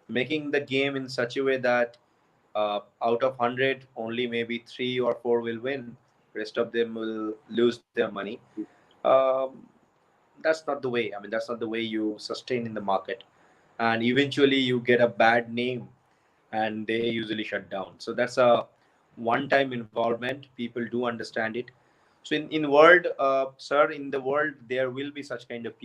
making the game in such a way that out of 100, only maybe 3 or 4 will win. Rest of them will lose their money. Um, that's not the way. I mean, that's not the way you sustain in the market. And eventually, you get a bad name, and they usually shut down. So that's a one-time involvement. People do understand it. So in world, sir, in the world, there will be such kind of